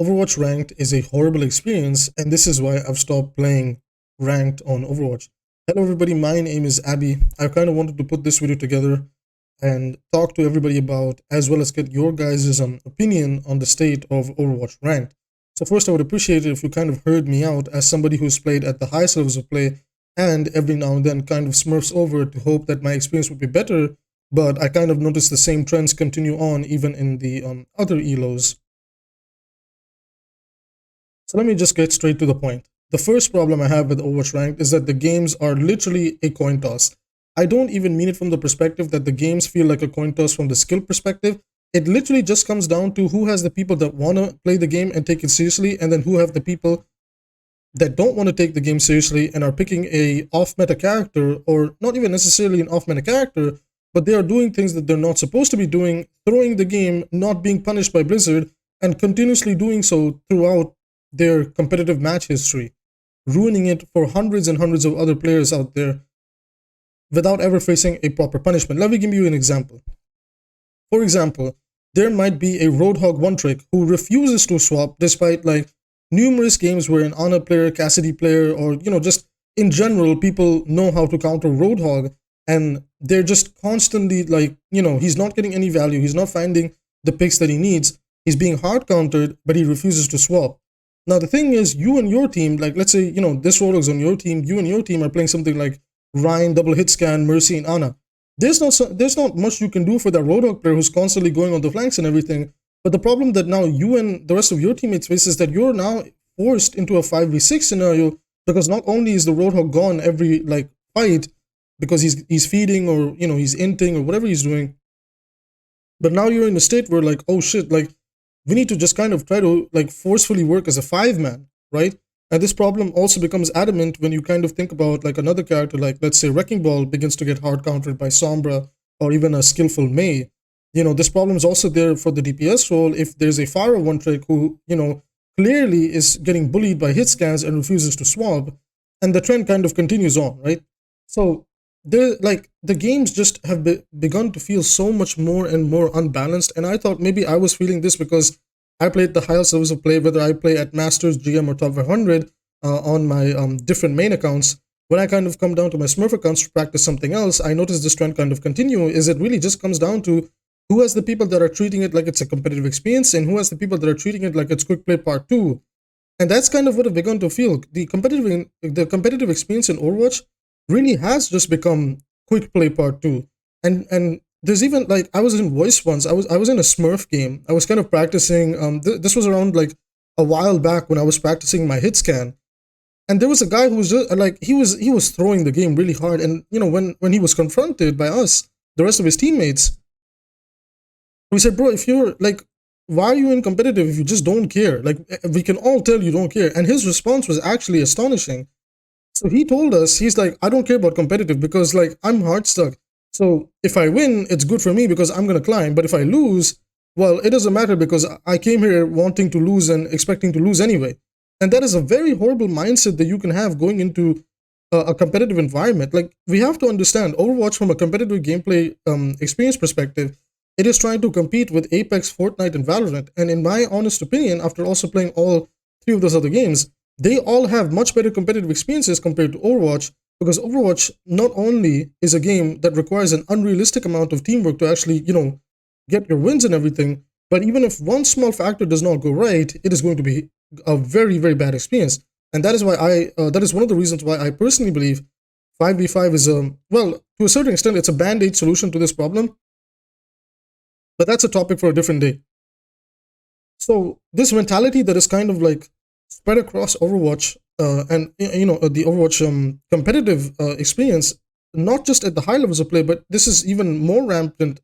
Overwatch Ranked is a horrible experience, and this is why I've stopped playing Ranked on Overwatch. Hello, everybody. My name is Abby. I kind of wanted to put this video together and talk to everybody about, as well as get your guys' opinion on the state of Overwatch Ranked. So, first, I would appreciate it if you kind of heard me out as somebody who's played at the highest levels of play and every now and then kind of smurfs over to hope that my experience would be better. But I kind of noticed the same trends continue on even in the other ELOs. So let me just get straight to the point. The first problem I have with Overwatch Ranked is that the games are literally a coin toss. I don't even mean it from the perspective that the games feel like a coin toss from the skill perspective. It literally just comes down to who has the people that want to play the game and take it seriously, and then who have the people that don't want to take the game seriously and are picking a off-meta character, or not even necessarily an off-meta character, but they are doing things that they're not supposed to be doing, throwing the game, not being punished by Blizzard, and continuously doing so throughout their competitive match history, ruining it for hundreds and hundreds of other players out there without ever facing a proper punishment. Let me give you an example. For example, there might be a Roadhog one trick who refuses to swap despite like numerous games where an Ana player, Cassidy player, or just in general, people know how to counter Roadhog, and they're just constantly like, he's not getting any value, he's not finding the picks that he needs, he's being hard countered, but he refuses to swap. Now, the thing is, you and your team, like, let's say, this Roadhog's on your team, you and your team are playing something like Ryan, double hit scan, Mercy, and Ana. There's not much you can do for that Roadhog player who's constantly going on the flanks and everything. But the problem that now you and the rest of your teammates face is that you're now forced into a 5v6 scenario, because not only is the Roadhog gone every like fight because he's feeding, or he's inting or whatever he's doing, but now you're in a state where like, oh shit, like we need to just kind of try to like forcefully work as a 5-man, right? And this problem also becomes adamant when you kind of think about like another character, like let's say Wrecking Ball begins to get hard countered by Sombra or even a skillful Mei. This problem is also there for the DPS role if there's a Fire one trick who, clearly is getting bullied by hit scans and refuses to swap, and the trend kind of continues on, right? So the games just have begun to feel so much more and more unbalanced, and I thought maybe I was feeling this because I play at the highest levels of play, whether I play at Masters, GM, or Top 500 on my different main accounts. When I kind of come down to my Smurf accounts to practice something else, I notice this trend kind of continue. Is it really just comes down to who has the people that are treating it like it's a competitive experience, and who has the people that are treating it like it's quick play part 2. And that's kind of what I've begun to feel. The competitive experience in Overwatch really has just become quick play part 2. And there's even like, I was in voice once. I was in a Smurf game. I was kind of practicing. This was around like a while back when I was practicing my hit scan, and there was a guy who was just like, he was throwing the game really hard. And when he was confronted by us, the rest of his teammates, we said, bro, if you're like, why are you in competitive if you just don't care? Like, we can all tell you don't care. And his response was actually astonishing. So he told us, he's like, I don't care about competitive because like I'm hard stuck. So if I win, it's good for me because I'm going to climb. But if I lose, well, it doesn't matter because I came here wanting to lose and expecting to lose anyway. And that is a very horrible mindset that you can have going into a competitive environment. Like, we have to understand Overwatch from a competitive gameplay experience perspective. It is trying to compete with Apex, Fortnite, and Valorant. And in my honest opinion, after also playing all 3 of those other games, they all have much better competitive experiences compared to Overwatch, because Overwatch not only is a game that requires an unrealistic amount of teamwork to actually, get your wins and everything, but even if one small factor does not go right, it is going to be a very, very bad experience. And that is why that is one of the reasons why I personally believe 5v5 is well, to a certain extent, it's a band-aid solution to this problem. But that's a topic for a different day. So this mentality that is kind of like spread across Overwatch and the Overwatch competitive experience, not just at the high levels of play, but this is even more rampant.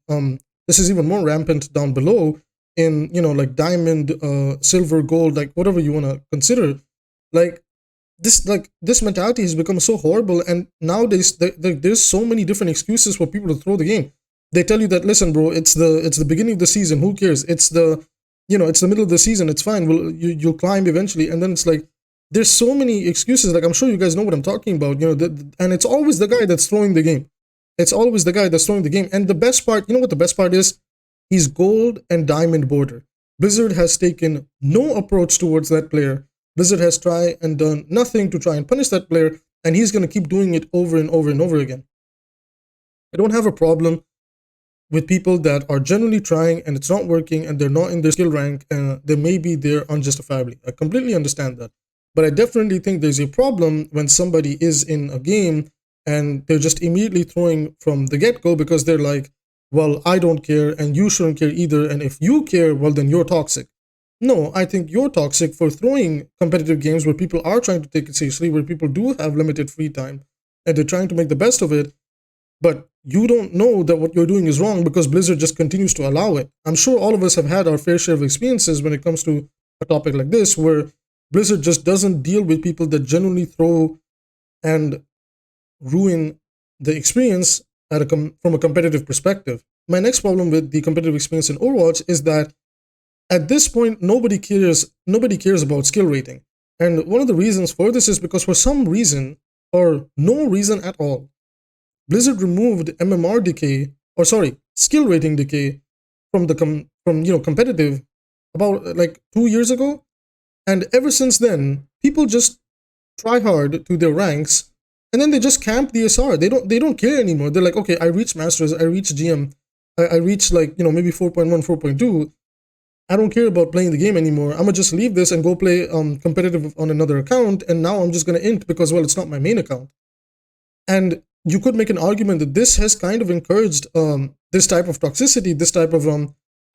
This is even more rampant down below in like diamond, silver, gold, like whatever you want to consider. Like this mentality has become so horrible, and nowadays there's so many different excuses for people to throw the game. They tell you that, listen, bro, it's the beginning of the season. Who cares? It's the middle of the season. It's fine. You'll climb eventually. And then it's like, there's so many excuses. Like, I'm sure you guys know what I'm talking about. And it's always the guy that's throwing the game. It's always the guy that's throwing the game. And the best part, what the best part is? He's gold and diamond border. Blizzard has taken no approach towards that player. Blizzard has tried and done nothing to try and punish that player, and he's going to keep doing it over and over and over again. I don't have a problem with people that are generally trying and it's not working and they're not in their skill rank and they may be there unjustifiably. I completely understand that. But I definitely think there's a problem when somebody is in a game and they're just immediately throwing from the get-go because they're like, well, I don't care and you shouldn't care either. And if you care, well, then you're toxic. No, I think you're toxic for throwing competitive games where people are trying to take it seriously, where people do have limited free time and they're trying to make the best of it. But you don't know that what you're doing is wrong because Blizzard just continues to allow it. I'm sure all of us have had our fair share of experiences when it comes to a topic like this, where Blizzard just doesn't deal with people that genuinely throw and ruin the experience from a competitive perspective. My next problem with the competitive experience in Overwatch is that at this point, nobody cares about skill rating. And one of the reasons for this is because for some reason, or no reason at all, Blizzard removed MMR decay, or sorry, skill rating decay from competitive about like 2 years ago. And ever since then, people just try hard to their ranks and then they just camp the SR. They don't care anymore. They're like, okay, I reached Masters, I reached GM, I reached like, maybe 4.1, 4.2. I don't care about playing the game anymore. I'm gonna just leave this and go play competitive on another account, and now I'm just gonna int because, well, it's not my main account. And you could make an argument that this has kind of encouraged this type of toxicity, this type of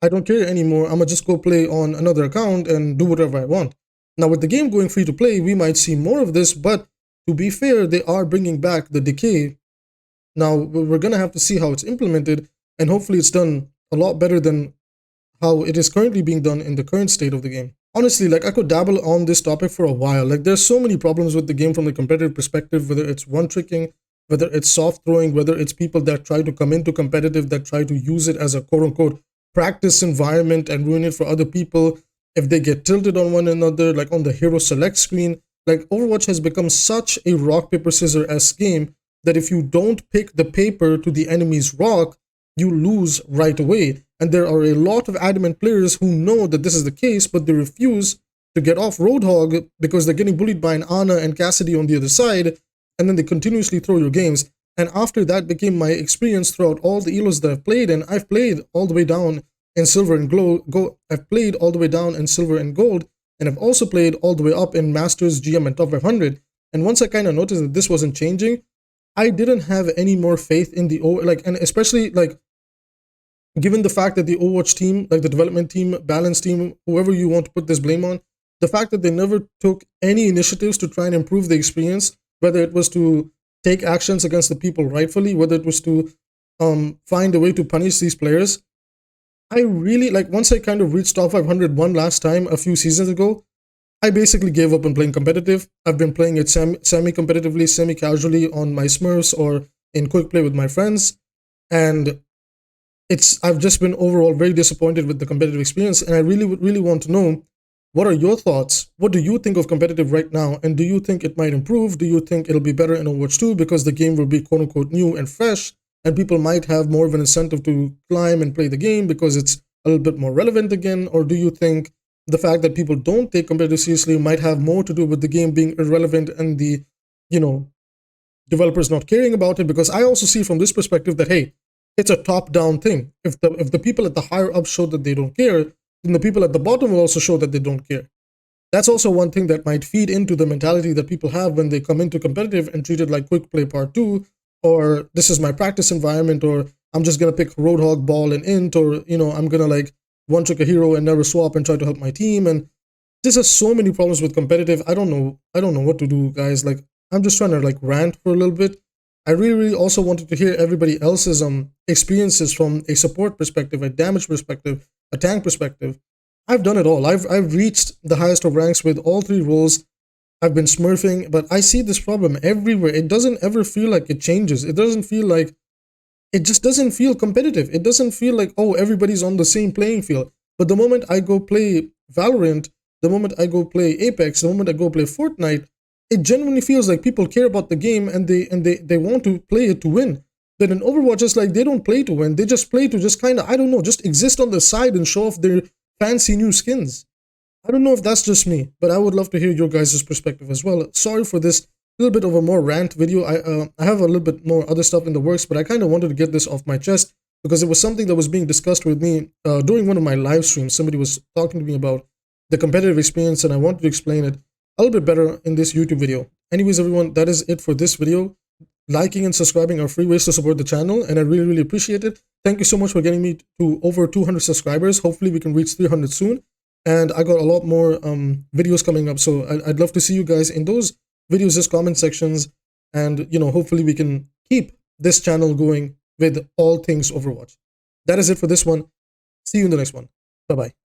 I don't care anymore, I'm gonna just go play on another account and do whatever I want. Now with the game going free to play, we might see more of this, but to be fair, they are bringing back the decay. Now we're gonna have to see how it's implemented, and hopefully it's done a lot better than how it is currently being done in the current state of the game. Honestly, like I could dabble on this topic for a while. Like there's so many problems with the game from the competitive perspective, whether it's one-tricking, whether it's soft throwing, whether it's people that try to come into competitive, that try to use it as a quote-unquote practice environment and ruin it for other people. If they get tilted on one another, like on the hero select screen, like Overwatch has become such a rock, paper, scissors-esque game that if you don't pick the paper to the enemy's rock, you lose right away. And there are a lot of adamant players who know that this is the case, but they refuse to get off Roadhog because they're getting bullied by an Ana and Cassidy on the other side, and then they continuously throw your games. And after that became my experience throughout all the elos that I've played, and I've played all the way down in silver and I've played all the way down in silver and gold, and I've also played all the way up in Masters, GM, and Top 500. And once I kind of noticed that this wasn't changing, I didn't have any more faith in the and especially like given the fact that the Overwatch team, like the development team, balance team, whoever you want to put this blame on, the fact that they never took any initiatives to try and improve the experience, whether it was to take actions against the people rightfully, whether it was to find a way to punish these players. I really, like, once I kind of reached top 501 last time a few seasons ago, I basically gave up on playing competitive. I've been playing it semi-competitively, semi-casually on my Smurfs or in quick play with my friends, and I've just been overall very disappointed with the competitive experience, and I really want to know, what are your thoughts? What do you think of competitive right now? And do you think it might improve? Do you think it'll be better in Overwatch 2 because the game will be quote-unquote new and fresh, and people might have more of an incentive to climb and play the game because it's a little bit more relevant again? Or do you think the fact that people don't take competitive seriously might have more to do with the game being irrelevant and the, developers not caring about it? Because I also see from this perspective that, hey, it's a top-down thing. If the people at the higher up show that they don't care, then the people at the bottom will also show that they don't care. That's also one thing that might feed into the mentality that people have when they come into competitive and treat it like quick play part 2, or this is my practice environment, or I'm just gonna pick Roadhog, ball, and int, or I'm gonna like one-trick a hero and never swap and try to help my team. And this has so many problems with competitive. I don't know what to do, guys. Like, I'm just trying to like rant for a little bit. I really also wanted to hear everybody else's experiences from a support perspective, a damage perspective, a tank perspective. I've done it all. I've reached the highest of ranks with all 3 roles. I've been smurfing, but I see this problem everywhere. It doesn't ever feel like it changes. It doesn't feel like, it just doesn't feel competitive. It doesn't feel like, oh, everybody's on the same playing field. But the moment I go play Valorant, the moment I go play Apex, the moment I go play Fortnite, it genuinely feels like people care about the game and they want to play it to win. But in Overwatch, it's like they don't play to win. They just play to just kind of, I don't know, just exist on the side and show off their fancy new skins. I don't know if that's just me, but I would love to hear your guys' perspective as well. Sorry for this little bit of a more rant video. I have a little bit more other stuff in the works, but I kind of wanted to get this off my chest because it was something that was being discussed with me during one of my live streams. Somebody was talking to me about the competitive experience, and I wanted to explain it a little bit better in this YouTube video. Anyways, everyone, that is it for this video. Liking and subscribing are free ways to support the channel, and I really, really appreciate it. Thank you so much for getting me to over 200 subscribers. Hopefully, we can reach 300 soon. And I got a lot more videos coming up, so I'd love to see you guys in those videos, just comment sections, and hopefully we can keep this channel going with all things Overwatch. That is it for this one. See you in the next one. Bye bye.